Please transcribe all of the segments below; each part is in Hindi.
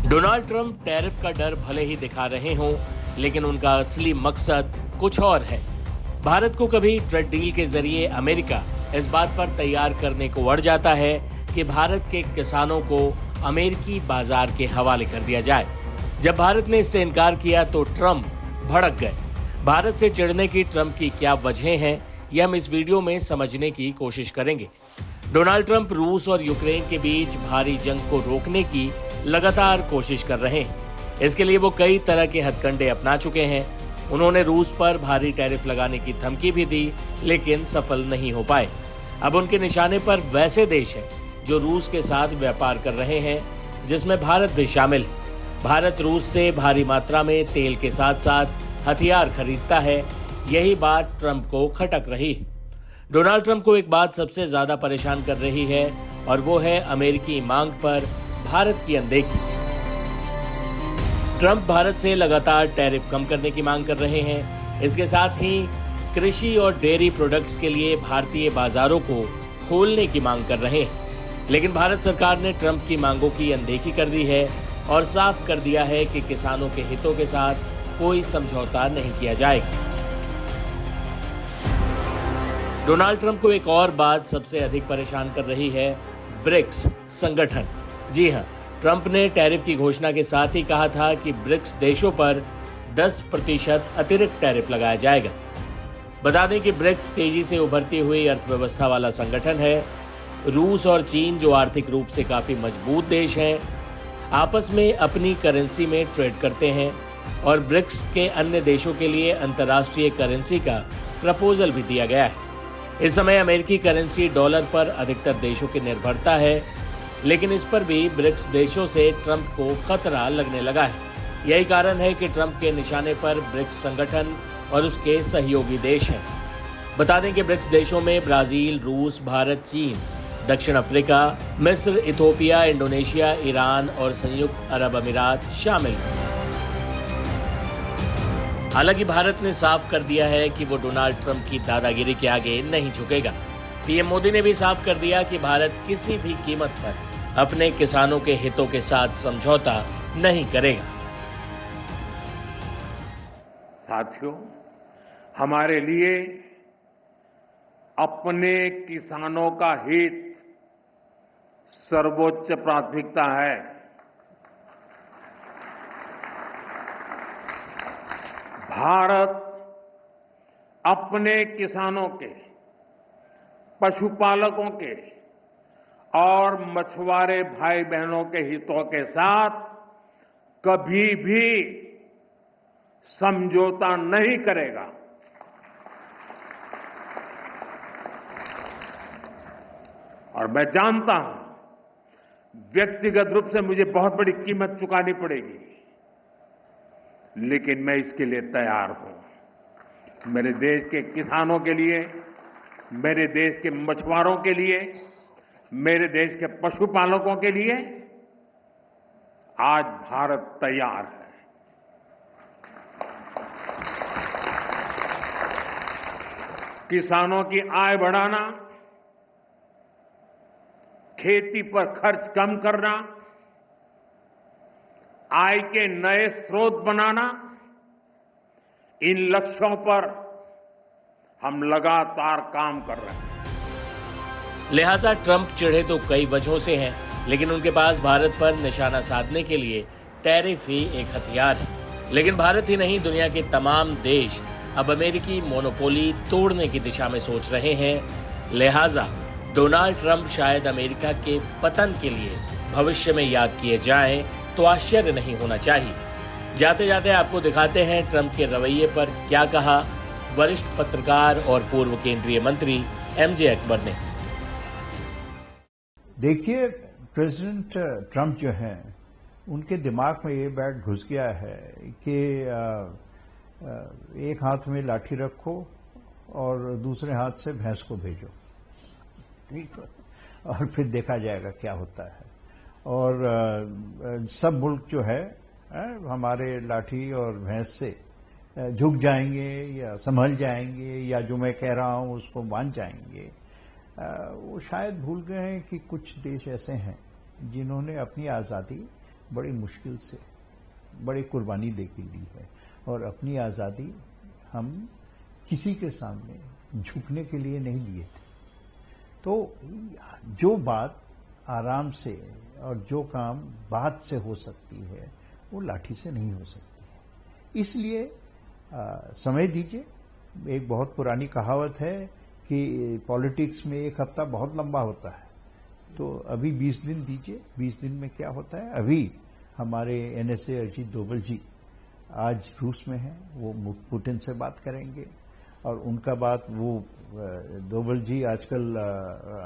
डोनाल्ड ट्रंप टैरिफ का डर भले ही दिखा रहे हों, लेकिन उनका असली मकसद कुछ और है। भारत को कभी ट्रेड डील के जरिए अमेरिका इस बात पर तैयार करने को अड़ जाता है कि भारत के किसानों को अमेरिकी बाजार के हवाले कर दिया जाए। जब भारत ने इससे इनकार किया तो ट्रंप भड़क गए। भारत से चिढ़ने की ट्रंप की क्या वजहें हैं, ये हम इस वीडियो में समझने की कोशिश करेंगे। डोनाल्ड ट्रंप रूस और यूक्रेन के बीच भारी जंग को रोकने की लगातार कोशिश कर रहे हैं। इसके लिए वो कई तरह के हथकंडे अपना चुके हैं। उन्होंने रूस पर भारी टैरिफ लगाने की धमकी भी दी, लेकिन सफल नहीं हो पाए। अब उनके निशाने पर वैसे देश हैं जो रूस के साथ व्यापार कर रहे हैं, जिसमें भारत भी शामिल है। भारत रूस से भारी मात्रा में तेल के साथ साथ हथियार खरीदता है। यही बात ट्रंप को खटक रही है। डोनाल्ड ट्रंप को एक बात सबसे ज्यादा परेशान कर रही है, और वो है अमेरिकी मांग पर भारत की अनदेखी। ट्रंप भारत से लगातार टैरिफ कम करने की मांग कर रहे हैं। इसके साथ ही कृषि और डेयरी प्रोडक्ट्स के लिए भारतीय बाजारों को खोलने की मांग कर रहे हैं। लेकिन भारत सरकार ने ट्रंप की मांगों की अनदेखी कर दी है और साफ कर दिया है कि किसानों के हितों के साथ कोई समझौता नहीं किया जाएगा। डोनाल्ड ट्रंप को एक और बात सबसे अधिक परेशान कर रही है, ब्रिक्स संगठन। जी हां, ट्रंप ने टैरिफ की घोषणा के साथ ही कहा था कि ब्रिक्स देशों पर 10% अतिरिक्त टैरिफ लगाया जाएगा। बता दें कि ब्रिक्स तेजी से उभरती हुई अर्थव्यवस्था वाला संगठन है। रूस और चीन, जो आर्थिक रूप से काफी मजबूत देश हैं, आपस में अपनी करेंसी में ट्रेड करते हैं और ब्रिक्स के अन्य देशों के लिए अंतर्राष्ट्रीय करेंसी का प्रपोजल भी दिया गया है। इस समय अमेरिकी करेंसी डॉलर पर अधिकतर देशों की निर्भरता है, लेकिन इस पर भी ब्रिक्स देशों से ट्रंप को खतरा लगने लगा है। यही कारण है कि ट्रंप के निशाने पर ब्रिक्स संगठन और उसके सहयोगी देश हैं। बता दें कि ब्रिक्स देशों में ब्राजील, रूस, भारत, चीन, दक्षिण अफ्रीका, मिस्र, इथोपिया, इंडोनेशिया, ईरान और संयुक्त अरब अमीरात शामिल हैं। हालांकि भारत ने साफ कर दिया है कि वो डोनाल्ड ट्रंप की दादागिरी के आगे नहीं झुकेगा। पीएम मोदी ने भी साफ कर दिया कि भारत किसी भी कीमत पर अपने किसानों के हितों के साथ समझौता नहीं करेगा। साथियों, हमारे लिए अपने किसानों का हित सर्वोच्च प्राथमिकता है। भारत अपने किसानों के, पशुपालकों के और मछुआरे भाई बहनों के हितों के साथ कभी भी समझौता नहीं करेगा। और मैं जानता हूं, व्यक्तिगत रूप से मुझे बहुत बड़ी कीमत चुकानी पड़ेगी, लेकिन मैं इसके लिए तैयार हूं। मेरे देश के किसानों के लिए, मेरे देश के मछुआरों के लिए, मेरे देश के पशुपालकों के लिए आज भारत तैयार है। किसानों की आय बढ़ाना, खेती पर खर्च कम करना, आय के नए स्रोत बनाना, इन लक्ष्यों पर हम लगातार काम कर रहे हैं। लिहाजा ट्रंप चिढ़े तो कई वजहों से हैं, लेकिन उनके पास भारत पर निशाना साधने के लिए टैरिफ ही एक हथियार है। लेकिन भारत ही नहीं, दुनिया के तमाम देश अब अमेरिकी मोनोपोली तोड़ने की दिशा में सोच रहे हैं। लिहाजा डोनाल्ड ट्रंप शायद अमेरिका के पतन के लिए भविष्य में याद किए जाएं तो आश्चर्य नहीं होना चाहिए। जाते जाते आपको दिखाते हैं ट्रंप के रवैये पर क्या कहा वरिष्ठ पत्रकार और पूर्व केंद्रीय मंत्री एमजे अकबर ने। देखिए, प्रेसिडेंट ट्रंप जो हैं, उनके दिमाग में ये बात घुस गया है कि एक हाथ में लाठी रखो और दूसरे हाथ से भैंस को भेजो, ठीक है, और फिर देखा जाएगा क्या होता है। और सब मुल्क जो है हमारे लाठी और भैंस से झुक जाएंगे या संभल जाएंगे, या जो मैं कह रहा हूं उसको मान जाएंगे। वो शायद भूल गए हैं कि कुछ देश ऐसे हैं जिन्होंने अपनी आजादी बड़ी मुश्किल से बड़ी कुर्बानी देके ली है और अपनी आज़ादी हम किसी के सामने झुकने के लिए नहीं लिए थे। तो जो बात आराम से और जो काम बात से हो सकती है वो लाठी से नहीं हो सकती है। इसलिए समय दीजिए। एक बहुत पुरानी कहावत है कि पॉलिटिक्स में एक हफ्ता बहुत लंबा होता है, तो अभी 20 दिन दीजिए। 20 दिन में क्या होता है? अभी हमारे NSA अजीत डोभाल जी आज रूस में हैं, वो पुतिन से बात करेंगे और उनका बात वो डोभाल जी आजकल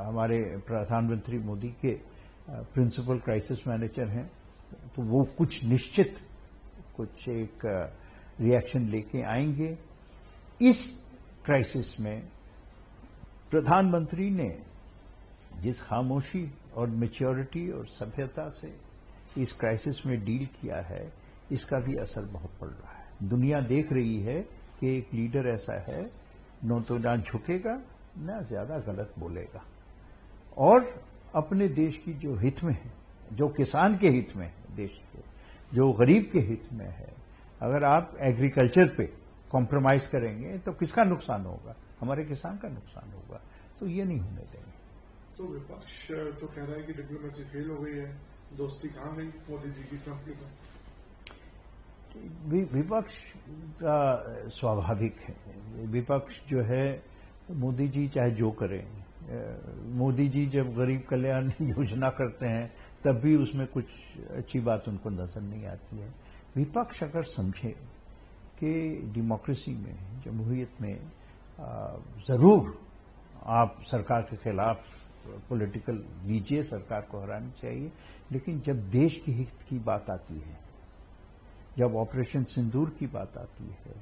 हमारे प्रधानमंत्री मोदी के प्रिंसिपल क्राइसिस मैनेजर हैं, तो वो कुछ निश्चित कुछ एक रिएक्शन लेके आएंगे। इस क्राइसिस में प्रधानमंत्री ने जिस खामोशी और मैच्योरिटी और सभ्यता से इस क्राइसिस में डील किया है, इसका भी असर बहुत पड़ रहा है। दुनिया देख रही है कि एक लीडर ऐसा है न तो ना झुकेगा ना ज्यादा गलत बोलेगा और अपने देश की जो हित में है, जो किसान के हित में है, देश के जो गरीब के हित में है, अगर आप एग्रीकल्चर पे कॉम्प्रोमाइज करेंगे तो किसका नुकसान होगा? हमारे किसान का नुकसान होगा। तो ये नहीं होने देंगे। तो विपक्ष तो कह रहा है कि डिप्लोमेसी फेल हो गई है, दोस्ती कहां गई मोदी जी की ट्रंप के साथ? विपक्ष का स्वाभाविक है। विपक्ष जो है, मोदी जी चाहे जो करें, मोदी जी जब गरीब कल्याण योजना करते हैं तब भी उसमें कुछ अच्छी बात उनको नजर नहीं आती है। विपक्ष अगर समझे कि डेमोक्रेसी में, जमहूरियत में जरूर आप सरकार के खिलाफ पॉलिटिकल लीजिए, सरकार को हरानी चाहिए, लेकिन जब देश के हित की बात आती है, जब ऑपरेशन सिंदूर की बात आती है,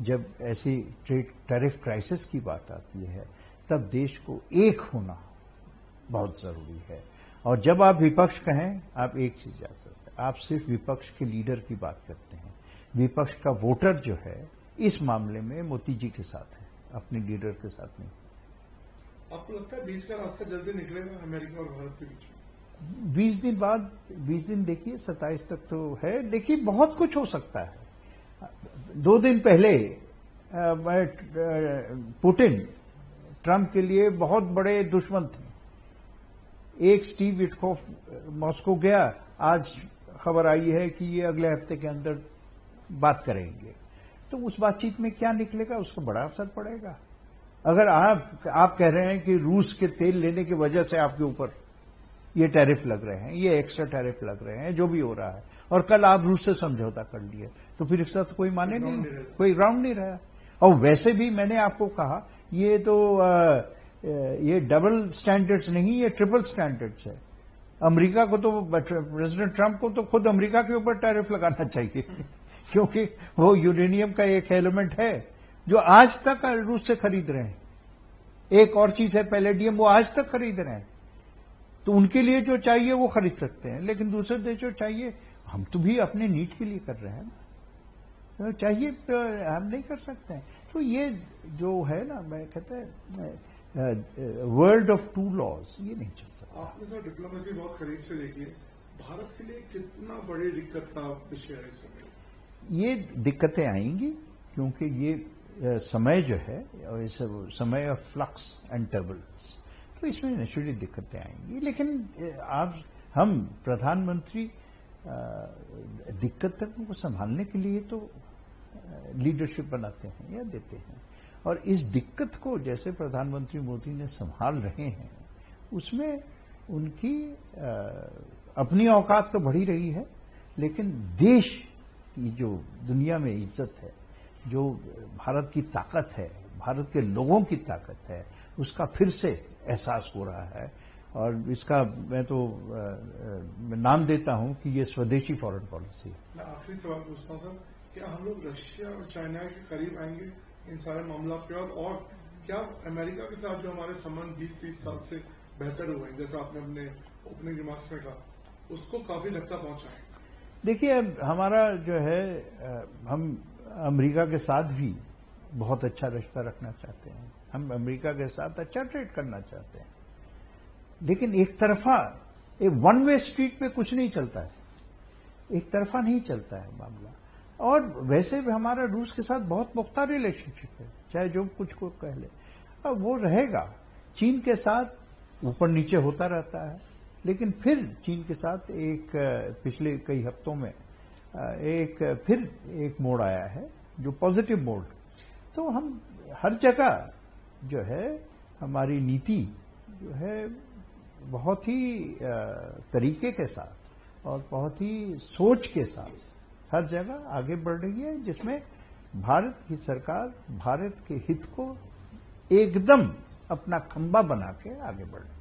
जब ऐसी ट्रेड टैरिफ क्राइसिस की बात आती है, तब देश को एक होना बहुत जरूरी है। और जब आप विपक्ष कहें, आप एक चीज याद रखें, आप सिर्फ विपक्ष के लीडर की बात करते हैं। विपक्ष का वोटर जो है इस मामले में मोदी जी के साथ है, अपने लीडर के साथ नहीं। आपको लगता है बीच का रास्ता जल्दी निकलेगा अमेरिका और भारत के बीच में? 20 दिन बाद, 20 दिन देखिए, 27 तक तो है। देखिए बहुत कुछ हो सकता है। 2 दिन पहले पुतिन ट्रंप के लिए बहुत बड़े दुश्मन थे। एक स्टीव विटकॉफ मॉस्को गया, आज खबर आई है कि ये अगले हफ्ते के अंदर बात करेंगे। तो उस बातचीत में क्या निकलेगा, उसका बड़ा असर पड़ेगा। अगर आप कह रहे हैं कि रूस के तेल लेने की वजह से आपके ऊपर ये टैरिफ लग रहे हैं, ये एक्स्ट्रा टैरिफ लग रहे हैं, जो भी हो रहा है, और कल आप रूस से समझौता कर लिए, तो फिर इसका तो कोई माने नहीं, कोई ग्राउंड नहीं रहा। और वैसे भी मैंने आपको कहा, ये तो ये डबल स्टैंडर्ड्स नहीं, ये ट्रिपल स्टैंडर्ड्स है। अमेरिका को तो, प्रेसिडेंट ट्रंप को तो खुद अमेरिका के ऊपर टैरिफ लगाना चाहिए क्योंकि वो यूरेनियम का एक एलिमेंट है जो आज तक रूस से खरीद रहे हैं। एक और चीज है पैलेडियम, वो आज तक खरीद रहे हैं। तो उनके लिए जो चाहिए वो खरीद सकते हैं, लेकिन दूसरे देशों चाहिए, हम तो भी अपने नीड के लिए कर रहे हैं ना, तो चाहिए तो हम नहीं कर सकते हैं। तो ये जो है ना, मैं कहता है वर्ल्ड ऑफ टू लॉज, ये नहीं चल सकता। आपने सर डिप्लोमेसी बहुत करीब से देखी है, भारत के लिए कितना बड़ी दिक्कत का विषय है इस समय? ये दिक्कतें आएंगी क्योंकि ये समय जो है, और इस समय ऑफ फ्लक्स एंड टर्बुलेंस, तो इसमें नेचुरली दिक्कतें आएंगी। लेकिन हम प्रधानमंत्री दिक्कतों को संभालने के लिए तो लीडरशिप बनाते हैं या देते हैं, और इस दिक्कत को जैसे प्रधानमंत्री मोदी ने संभाल रहे हैं, उसमें उनकी अपनी औकात तो बढ़ी रही है, लेकिन देश की जो दुनिया में इज्जत है, जो भारत की ताकत है, भारत के लोगों की ताकत है, उसका फिर से एहसास हो रहा है। और इसका मैं तो नाम देता हूं कि ये स्वदेशी फॉरेन पॉलिसी है। मैं आखिरी सवाल पूछता हूं सर, क्या हम लोग रशिया और चाइना के करीब आएंगे इन सारे मामला के बाद? और क्या अमेरिका के साथ जो हमारे संबंध 20-30 साल से बेहतर हुए, जैसा आपने अपने ओपनिंग रिमार्क्स में कहा, उसको काफी धक्का पहुंचा है? देखिए, हमारा जो है, हम अमेरिका के साथ भी बहुत अच्छा रिश्ता रखना चाहते हैं, हम अमेरिका के साथ अच्छा ट्रेड करना चाहते हैं, लेकिन एक तरफा वन वे स्ट्रीट पे कुछ नहीं चलता है। एक तरफा नहीं चलता है मामला। और वैसे भी हमारा रूस के साथ बहुत पुख्ता रिलेशनशिप है, चाहे जो कुछ को कह ले, अब वो रहेगा। चीन के साथ ऊपर नीचे होता रहता है, लेकिन फिर चीन के साथ एक पिछले कई हफ्तों में फिर एक मोड़ आया है जो पॉजिटिव मोड़। तो हम हर जगह जो है हमारी नीति जो है बहुत ही तरीके के साथ और बहुत ही सोच के साथ हर जगह आगे बढ़ रही है, जिसमें भारत की सरकार भारत के हित को एकदम अपना खंबा बना के आगे बढ़ रही है।